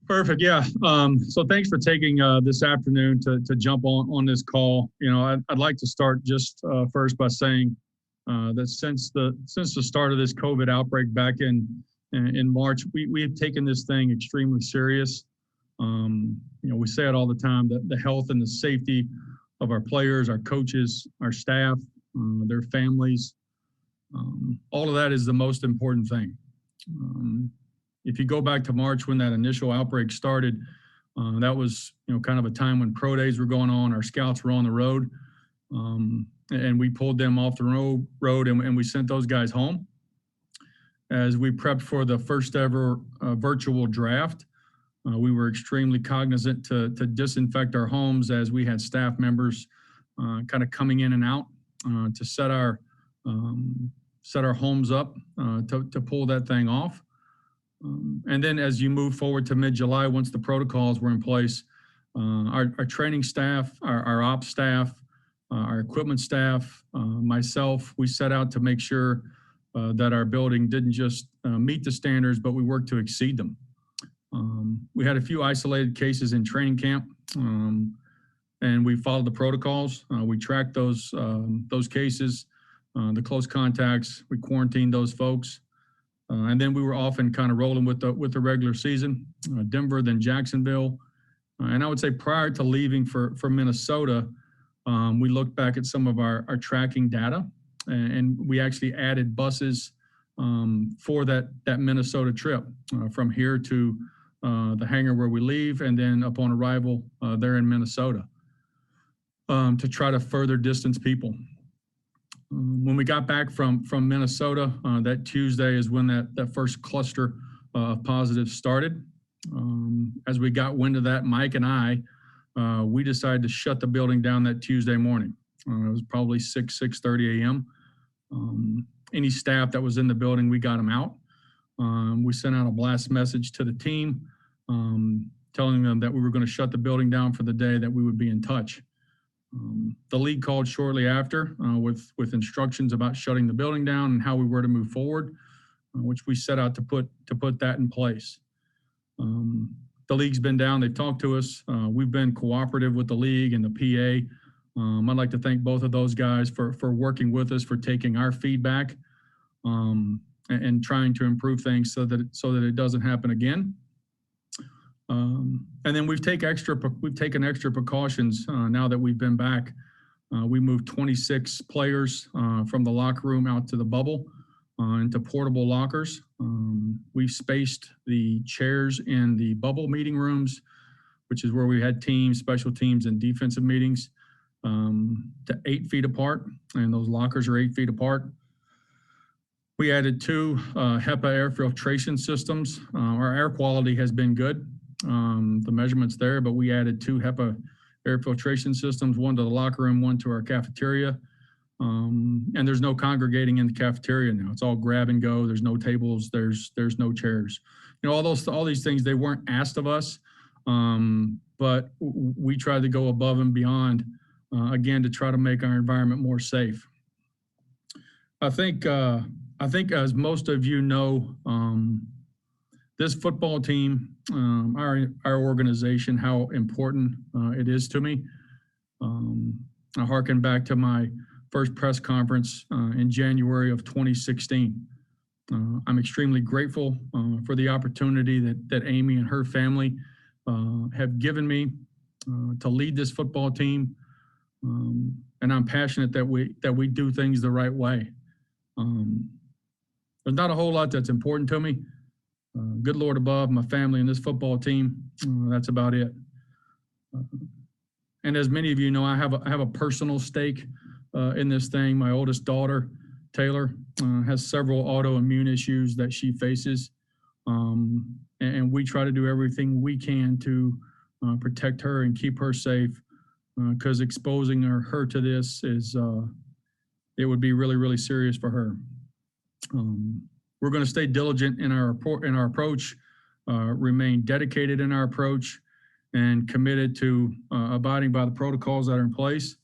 Perfect. Yeah. So thanks for taking this afternoon to jump on this call. I'd like to start just first by saying that since the start of this COVID outbreak back in March, we have taken this thing extremely serious. We say it all the time that the health and the safety of our players, our coaches, our staff, their families, all of that is the most important thing. If you go back to March when that initial outbreak started, that was kind of a time when pro days were going on. Our scouts were on the road, and we pulled them off the road and we sent those guys home. As we prepped for the first ever virtual draft, we were extremely cognizant to disinfect our homes as we had staff members kind of coming in and out to set our homes up to pull that thing off. And then as you move forward to mid-July, once the protocols were in place, our training staff, our ops staff, our equipment staff, myself, we set out to make sure that our building didn't just meet the standards, but we worked to exceed them. We had a few isolated cases in training camp, and we followed the protocols. We tracked those cases, the close contacts. We quarantined those folks. And then we were off and kind of rolling with the regular season, Denver, then Jacksonville. And I would say prior to leaving for Minnesota, we looked back at some of our tracking data, and we actually added buses for that Minnesota trip from here to the hangar where we leave, and then upon arrival there in Minnesota to try to further distance people. When we got back from Minnesota, that Tuesday is when that first cluster of positives started. As we got wind of that, Mike and I, we decided to shut the building down that Tuesday morning. It was probably 6:30 a.m. Any staff that was in the building, we got them out. We sent out a blast message to the team, telling them that we were going to shut the building down for the day, that we would be in touch. The league called shortly after with instructions about shutting the building down and how we were to move forward, which we set out to put that in place. The league's been down. They've talked to us. We've been cooperative with the league and the PA. I'd like to thank both of those guys for working with us, for taking our feedback and trying to improve things so that it doesn't happen again. And then we've taken extra precautions now that we've been back. We moved 26 players from the locker room out to the bubble into portable lockers. We've spaced the chairs in the bubble meeting rooms, which is where we had teams, special teams, and defensive meetings, to 8 feet apart, and those lockers are 8 feet apart. We added 2 HEPA air filtration systems. Our air quality has been good. The measurements there, but we added 2 HEPA air filtration systems, one to the locker room, one to our cafeteria. And there's no congregating in the cafeteria now. It's all grab and go. There's no tables. There's no chairs. All these things, they weren't asked of us, but we tried to go above and beyond, again, to try to make our environment more safe. I think as most of you know, this football team, our organization, how important it is to me. I harken back to my first press conference in January of 2016. I'm extremely grateful for the opportunity that Amy and her family have given me to lead this football team, and I'm passionate that we do things the right way. There's not a whole lot that's important to me. Good Lord above, my family, and this football team. That's about it. And as many of you know, I have a personal stake in this thing. My oldest daughter, Taylor, has several autoimmune issues that she faces, and we try to do everything we can to protect her and keep her safe, because exposing her to this it would be really, really serious for her. We're going to stay diligent in our approach, remain dedicated in our approach, and committed to abiding by the protocols that are in place.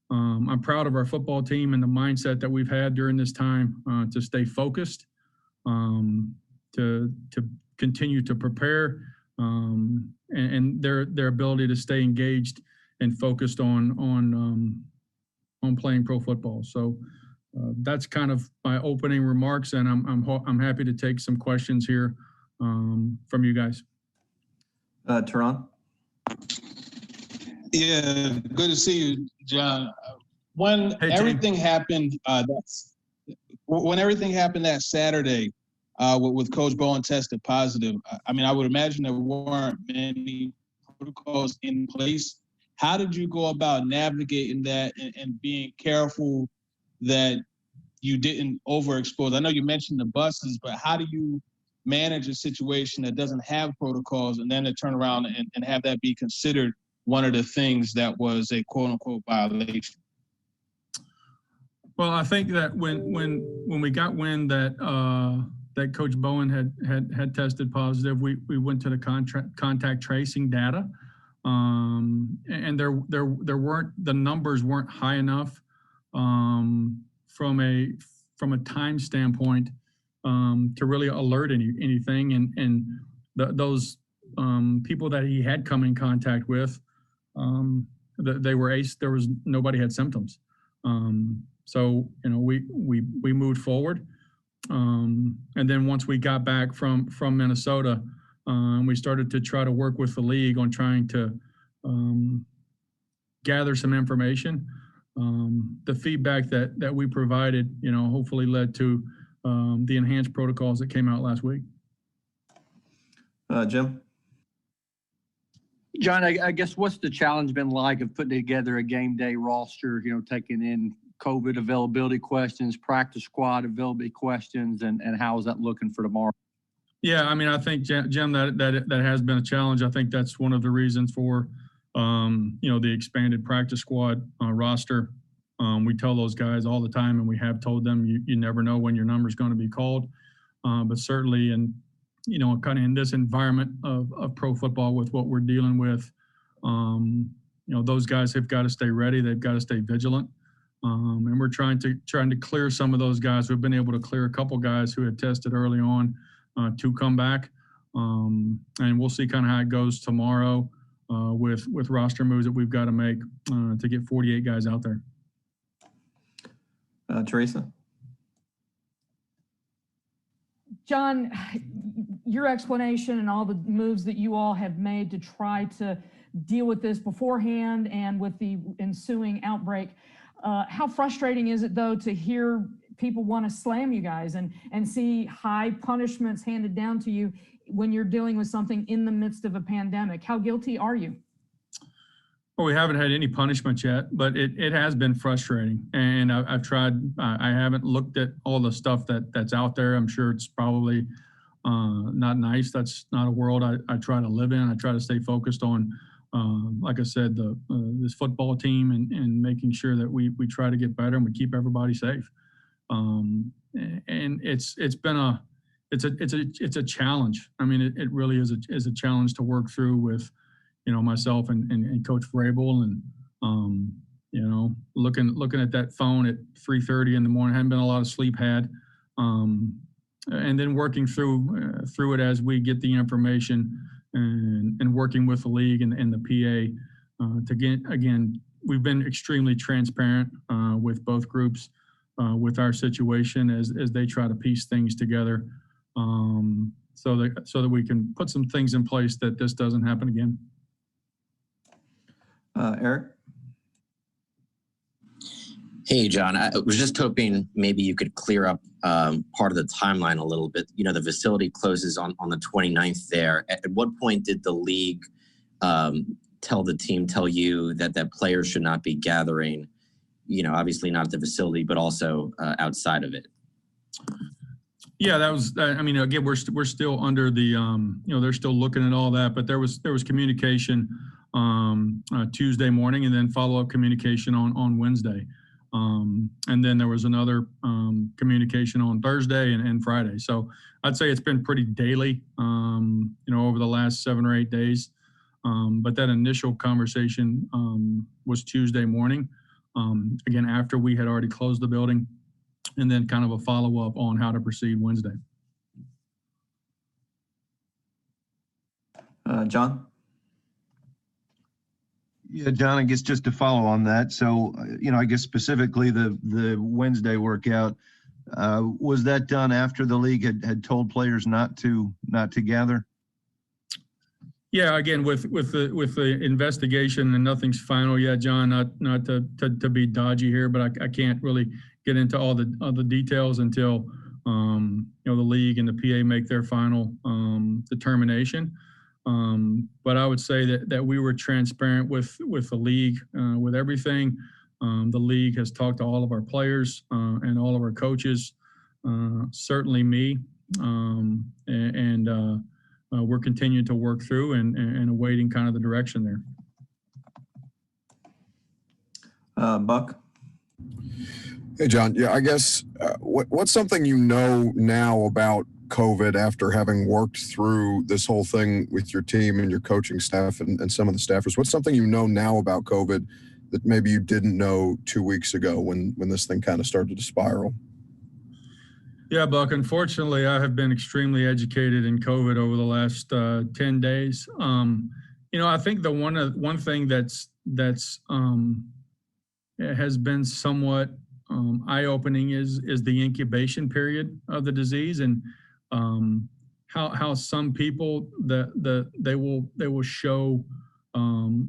I'm proud of our football team and the mindset that we've had during this time to stay focused, to continue to prepare and their ability to stay engaged and focused on playing pro football. So that's kind of my opening remarks, and I'm happy to take some questions here from you guys. Teron? Yeah, good to see you, John. When everything happened, when everything happened that Saturday, with Coach Bowen tested positive, I mean, I would imagine there weren't many protocols in place. How did you go about navigating that and being careful that you didn't overexpose? I know you mentioned the buses, but how do you manage a situation that doesn't have protocols and then to turn around and have that be considered one of the things that was a quote unquote violation? Well, I think that when we got wind that that Coach Bowen had tested positive, we went to the contact tracing data, and there weren't, the numbers weren't high enough from a time standpoint to really alert anything, and those people that he had come in contact with, they were there was nobody had symptoms. So we moved forward, and then once we got back from Minnesota, we started to try to work with the league on trying to gather some information. The feedback that we provided, hopefully led to the enhanced protocols that came out last week. Jim? John, I guess what's the challenge been like of putting together a game day roster, taking in COVID availability questions, practice squad availability questions, and how is that looking for tomorrow? Yeah, I mean, I think, Jim, that has been a challenge. I think that's one of the reasons for, the expanded practice squad roster. We tell those guys all the time, and we have told them, you never know when your number is going to be called. But certainly kind of in this environment of pro football with what we're dealing with, those guys have got to stay ready. They've got to stay vigilant. And we're trying to clear some of those guys. We've been able to clear a couple guys who had tested early on to come back. And we'll see kind of how it goes tomorrow with roster moves that we've got to make to get 48 guys out there. Teresa? John, your explanation and all the moves that you all have made to try to deal with this beforehand and with the ensuing outbreak, how frustrating is it, though, to hear people want to slam you guys and see high punishments handed down to you when you're dealing with something in the midst of a pandemic? How guilty are you? Well, we haven't had any punishment yet, but it has been frustrating. And I've tried, I haven't looked at all the stuff that's out there. I'm sure it's probably not nice. That's not a world I try to live in. I try to stay focused on, like I said, this football team and making sure that we try to get better and we keep everybody safe. And it's a challenge. I mean, it really is a challenge to work through with, myself and Coach Vrabel, and looking at that phone at 3:30 in the morning. Hadn't been a lot of sleep had, and then working through it as we get the information and working with the league and the PA to get, again, we've been extremely transparent with both groups with our situation as they try to piece things together, so that we can put some things in place that this doesn't happen again. Eric? Hey, John, I was just hoping maybe you could clear up part of the timeline a little bit. The facility closes on the 29th there. At what point did the league tell you that players should not be gathering, obviously not at the facility, but also outside of it? Yeah, that was, again, we're still under the, they're still looking at all that, but there was communication Tuesday morning and then follow-up communication on Wednesday. And then there was another communication on Thursday and Friday. So I'd say it's been pretty daily, over the last 7 or 8 days. But that initial conversation was Tuesday morning, again, after we had already closed the building, and then kind of a follow-up on how to proceed Wednesday. John? Yeah, John, I guess just to follow on that. So, I guess specifically the Wednesday workout, was that done after the league had told players not to gather? Yeah, again, with the investigation and nothing's final yet, John, not to be dodgy here, but I can't really get into all the details until, the league and the PA make their final determination. But I would say that we were transparent with the league, with everything. The league has talked to all of our players and all of our coaches, certainly me, and we're continuing to work through and awaiting kind of the direction there. Buck? Hey, John. Yeah, I guess what's something you know now about COVID after having worked through this whole thing with your team and your coaching staff and some of the staffers? What's something you know now about COVID that maybe you didn't know 2 weeks ago when this thing kind of started to spiral? Yeah, Buck, unfortunately, I have been extremely educated in COVID over the last 10 days. I think the one thing that's has been somewhat eye-opening is the incubation period of the disease, and how some people they will show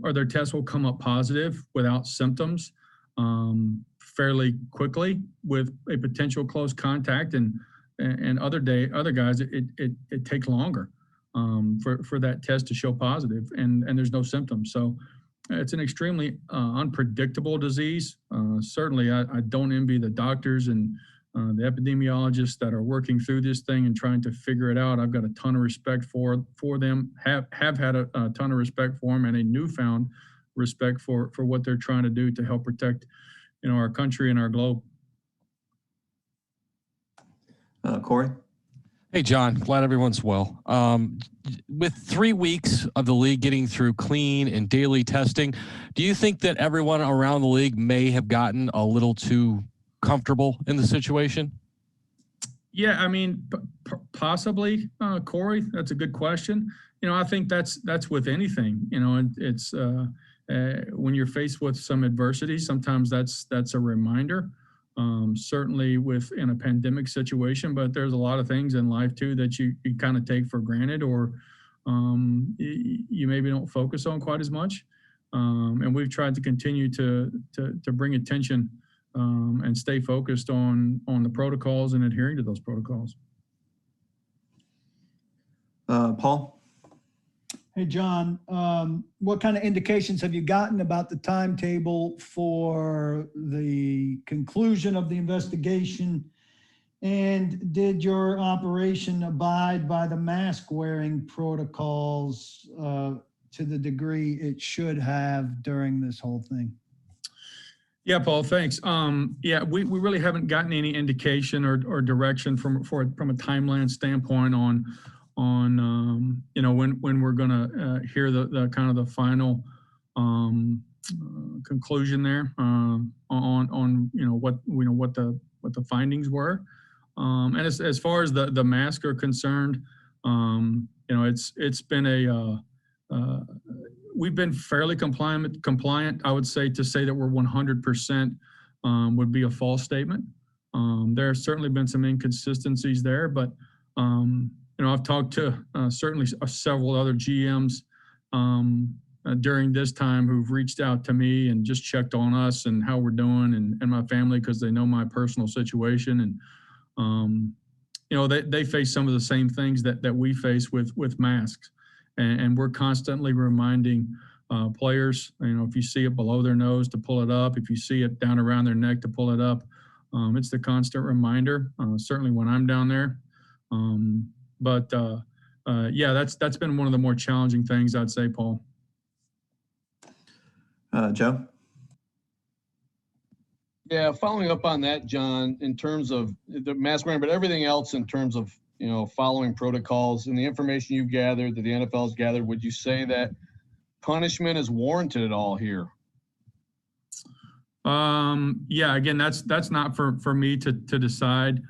or their test will come up positive without symptoms fairly quickly with a potential close contact, and other guys it takes longer for that test to show positive, and there's no symptoms. So it's an extremely unpredictable disease. Certainly, I don't envy the doctors and the epidemiologists that are working through this thing and trying to figure it out. I've got a ton of respect for them, have had a ton of respect for them, and a newfound respect for what they're trying to do to help protect our country and our globe. Corey? Hey, John, glad everyone's well. With 3 weeks of the league getting through clean and daily testing, do you think that everyone around the league may have gotten a little too comfortable in the situation? Yeah, I mean, possibly, Corey. That's a good question. I think that's with anything. It's when you're faced with some adversity, sometimes that's a reminder. Certainly in a pandemic situation, but there's a lot of things in life too that you kind of take for granted, or you maybe don't focus on quite as much. And we've tried to continue to bring attention and stay focused on the protocols and adhering to those protocols. Paul? Hey, John, what kind of indications have you gotten about the timetable for the conclusion of the investigation? And did your operation abide by the mask wearing protocols to the degree it should have during this whole thing? Yeah, Paul, thanks. Yeah, we really haven't gotten any indication or direction from a timeline standpoint on when we're going to hear the kind of the final conclusion there on what the findings were. And as far as the masks are concerned, it's been we've been fairly compliant. I would say to say that we're 100% would be a false statement. There have certainly been some inconsistencies there, but I've talked to certainly several other GMs during this time who've reached out to me and just checked on us and how we're doing and my family, because they know my personal situation. And, they face some of the same things that we face with masks. And we're constantly reminding players, if you see it below their nose, to pull it up. If you see it down around their neck, to pull it up. It's the constant reminder, certainly when I'm down there. But yeah, that's been one of the more challenging things, I'd say, Paul. Joe? Yeah, following up on that, John, in terms of the mask wearing, but everything else in terms of, following protocols and the information you've gathered, that the NFL's gathered, would you say that punishment is warranted at all here? Yeah, again, that's not for me to decide.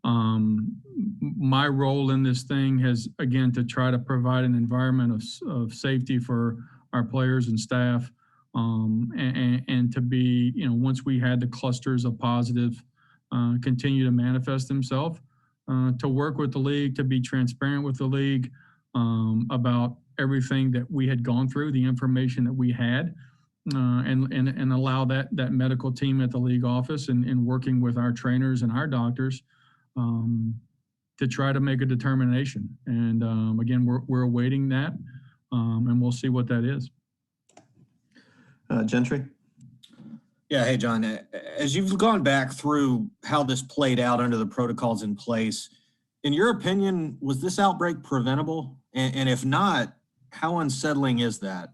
My role in this thing has, again, to try to provide an environment of safety for our players and staff, and to be, once we had the clusters of positive continue to manifest themselves, to work with the league, to be transparent with the league about everything that we had gone through, the information that we had, and allow that medical team at the league office and working with our trainers and our doctors to try to make a determination. And again, we're awaiting that, and we'll see what that is. Gentry? Yeah, hey, John. As you've gone back through how this played out under the protocols in place, in your opinion, was this outbreak preventable? And if not, how unsettling is that?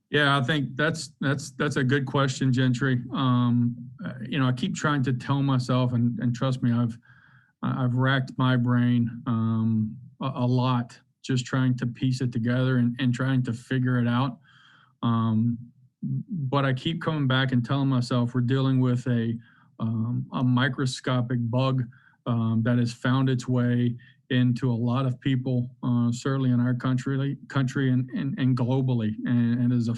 Yeah, I think that's a good question, Gentry. I keep trying to tell myself, and trust me, I've racked my brain a lot just trying to piece it together and trying to figure it out. But I keep coming back and telling myself we're dealing with a microscopic bug that has found its way into a lot of people, certainly in our country and globally, and has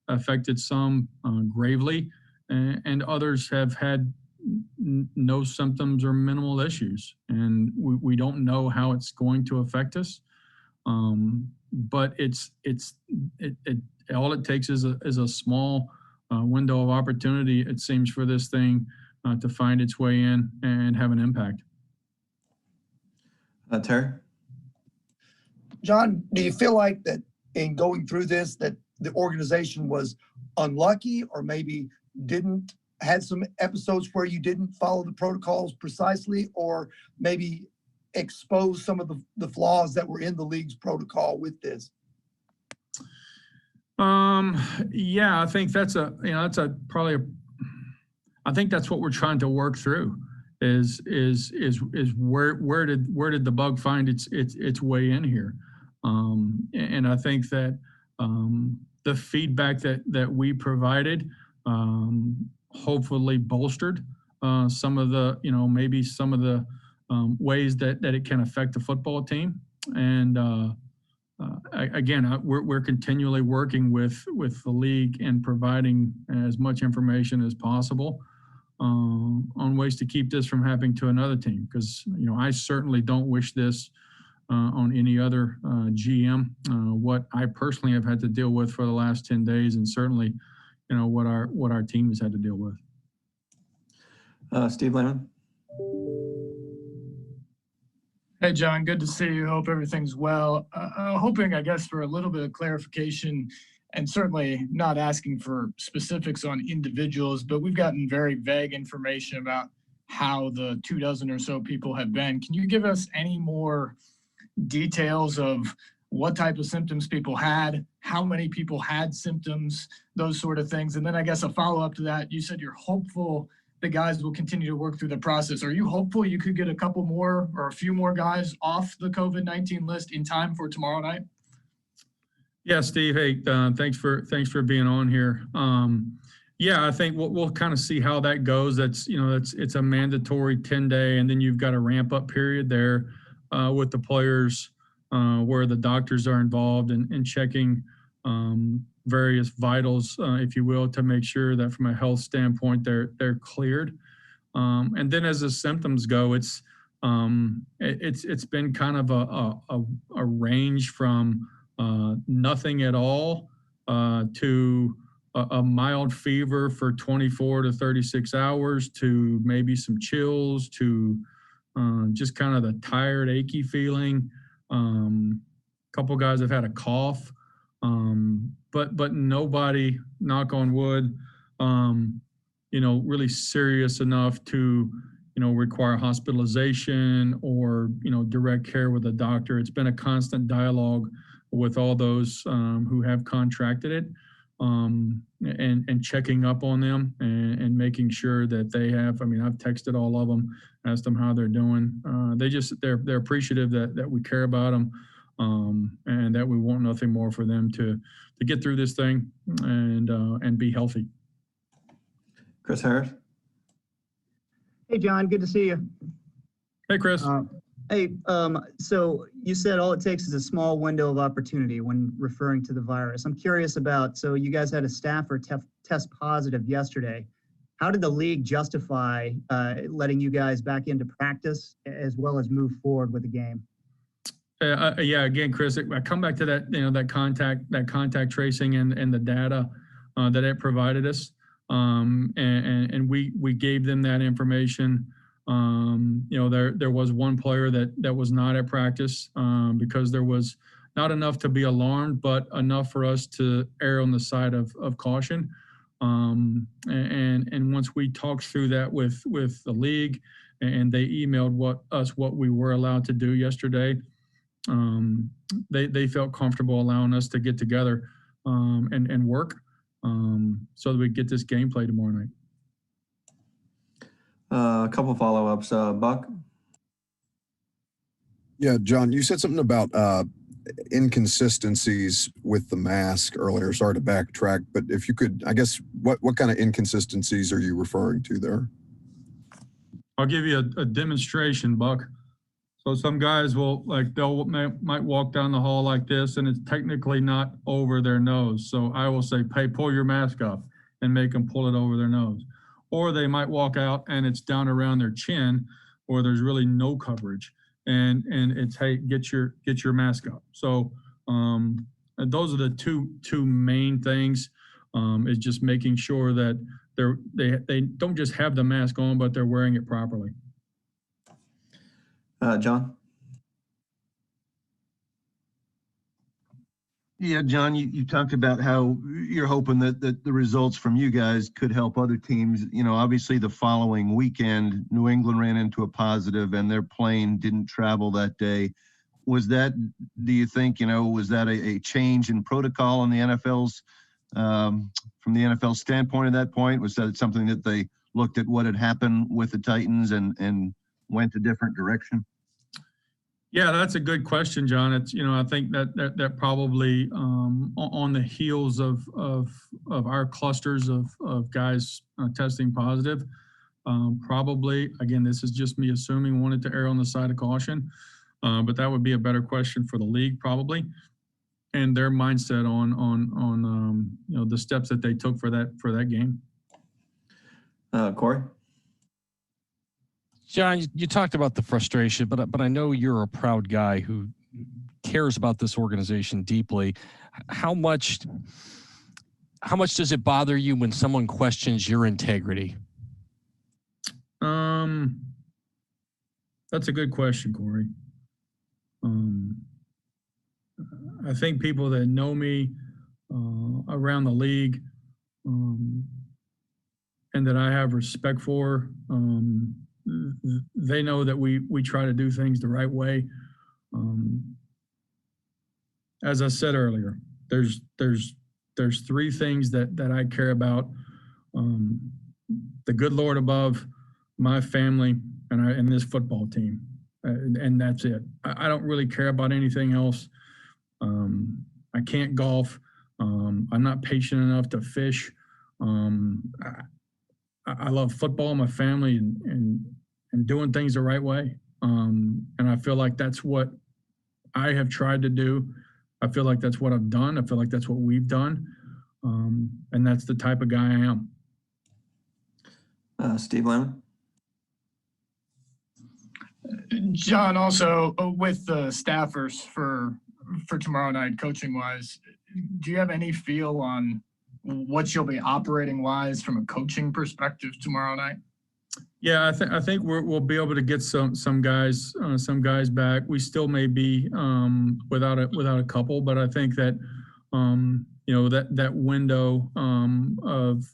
affected some gravely, and others have had no symptoms or minimal issues. And we don't know how it's going to affect us, but all it takes is a small window of opportunity, it seems, for this thing to find its way in and have an impact. Terry? John, do you feel like that in going through this, that the organization was unlucky, or maybe had some episodes where you didn't follow the protocols precisely, or maybe expose some of the flaws that were in the league's protocol with this? Yeah, I think I think that's what we're trying to work through is where did the bug find its way in here? And I think that the feedback that we provided hopefully bolstered some of the, maybe some of the ways that it can affect the football team. And again, we're continually working with the league and providing as much information as possible on ways to keep this from happening to another team. Because, I certainly don't wish this on any other GM. What I personally have had to deal with for the last 10 days, and certainly, what our team has had to deal with. Steve Lehman? Hey, John, good to see you. Hope everything's well. Hoping, I guess, for a little bit of clarification, and certainly not asking for specifics on individuals, but we've gotten very vague information about how the 24 or so people have been. Can you give us any more details of what type of symptoms people had, how many people had symptoms, those sort of things? And then I guess a follow-up to that, you said you're hopeful the guys will continue to work through the process. Are you hopeful you could get a couple more or a few more guys off the COVID-19 list in time for tomorrow night? Yeah, Steve. Hey, thanks for being on here. Yeah, I think we'll kind of see how that goes. It's a mandatory 10-day, and then you've got a ramp up period there with the players where the doctors are involved in checking various vitals, if you will, to make sure that from a health standpoint they're cleared. And then as the symptoms go, it's been kind of a range from nothing at all to a mild fever for 24 to 36 hours to maybe some chills to just kind of the tired, achy feeling. A couple guys have had a cough. But nobody, knock on wood, really serious enough to, require hospitalization or, direct care with a doctor. It's been a constant dialogue with all those who have contracted it and checking up on them and making sure that they have, I've texted all of them, asked them how they're doing. They're appreciative that we care about them. And that we want nothing more for them to get through this thing and be healthy. Chris Harris? Hey, John, good to see you. Hey, Chris. So you said all it takes is a small window of opportunity when referring to the virus. I'm curious about, so you guys had a staffer test positive yesterday. How did the league justify letting you guys back into practice as well as move forward with the game? Yeah, again, Chris, I come back to that, that contact tracing and the data that it provided us. And we gave them that information. There was one player that was not at practice because there was not enough to be alarmed, but enough for us to err on the side of caution. And once we talked through that with the league, and they emailed what we were allowed to do yesterday, they felt comfortable allowing us to get together and work so that we get this gameplay tomorrow night. A couple follow-ups. Buck? Yeah, John, you said something about inconsistencies with the mask earlier. Sorry to backtrack, but if you could, I guess, what kind of inconsistencies are you referring to there? I'll give you a demonstration, Buck. So some guys will, might walk down the hall like this, and it's technically not over their nose. So I will say, hey, pull your mask up, and make them pull it over their nose. Or they might walk out and it's down around their chin, or there's really no coverage, and it's, hey, get your mask up. So those are the two main things. Is just making sure that they don't just have the mask on, but they're wearing it properly. John? Yeah, John, you talked about how you're hoping that the results from you guys could help other teams. Obviously the following weekend, New England ran into a positive and their plane didn't travel that day. Was that, do you think, was that a change in protocol in the NFL's, from the NFL standpoint at that point? Was that something that they looked at what had happened with the Titans and went a different direction? Yeah, that's a good question, John. It's, I think that probably on the heels of our clusters of guys testing positive, probably, again, this is just me assuming, wanted to err on the side of caution, but that would be a better question for the league probably, and their mindset on the steps that they took for that game. Corey? John, you talked about the frustration, but I know you're a proud guy who cares about this organization deeply. How much does it bother you when someone questions your integrity? That's a good question, Corey. I think people that know me around the league and that I have respect for, they know that we try to do things the right way. As I said earlier, there's three things that I care about: the good Lord above, my family, and this football team, and that's it. I don't really care about anything else. I can't golf. I'm not patient enough to fish. I love football, my family, and doing things the right way. And I feel like that's what I have tried to do. I feel like that's what I've done. I feel like that's what we've done. And that's the type of guy I am. Steve Lemon? John, also with the staffers for tomorrow night, coaching wise, do you have any feel on what you'll be operating wise from a coaching perspective tomorrow night? Yeah, I think we'll be able to get some guys back. We still may be without a couple, but I think that that window of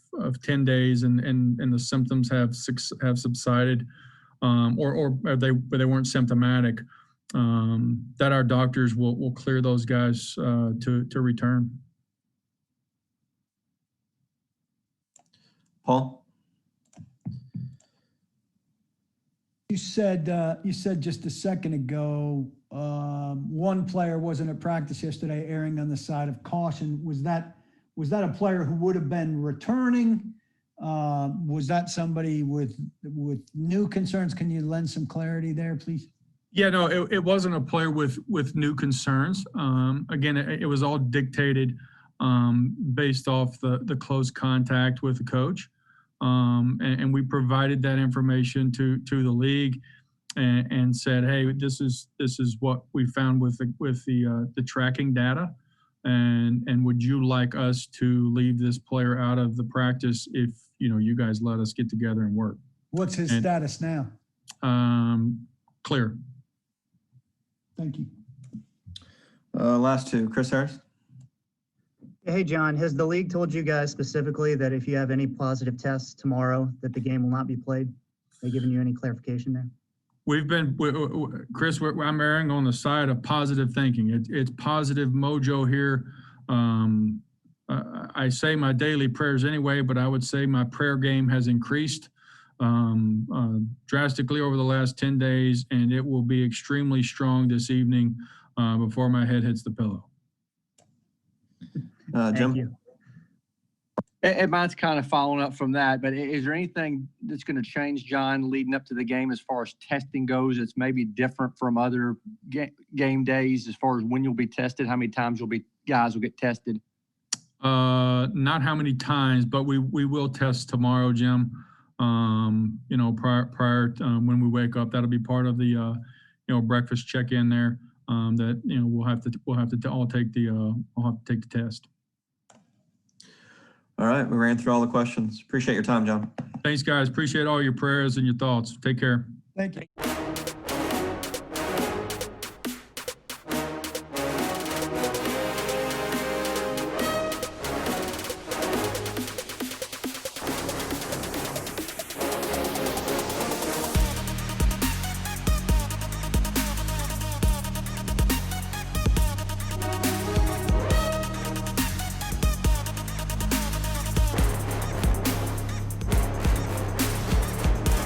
10 days and the symptoms have subsided, or they weren't symptomatic, that our doctors will clear those guys to return. Paul? You said just a second ago, one player wasn't at practice yesterday, erring on the side of caution. Was that a player who would have been returning Was that somebody with new concerns? Can you lend some clarity there, please? Yeah, no, it wasn't a player with new concerns. Again, it was all dictated based off the close contact with the coach. And we provided that information to the league and said, hey, this is what we found with the tracking data. And would you like us to leave this player out of the practice if you guys let us get together and work? What's his status now? Clear. Thank you. Last two, Chris Harris. Hey, John, has the league told you guys specifically that if you have any positive tests tomorrow, that the game will not be played? Have they given you any clarification there? We've been, Chris, I'm erring on the side of positive thinking. It's positive mojo here. I say my daily prayers anyway, but I would say my prayer game has increased drastically over the last 10 days, and it will be extremely strong this evening before my head hits the pillow. Thank Jim? you. And mine's kind of following up from that, but is there anything that's going to change, John, leading up to the game as far as testing goes that's maybe different from other game days as far as when you'll be tested, how many times guys will get tested? Not how many times, but we will test tomorrow, Jim. Prior when we wake up, that'll be part of the breakfast check-in there. That we'll have to all take the test. All right, we ran through all the questions. Appreciate your time, John. Thanks, guys. Appreciate all your prayers and your thoughts. Take care. Thank you.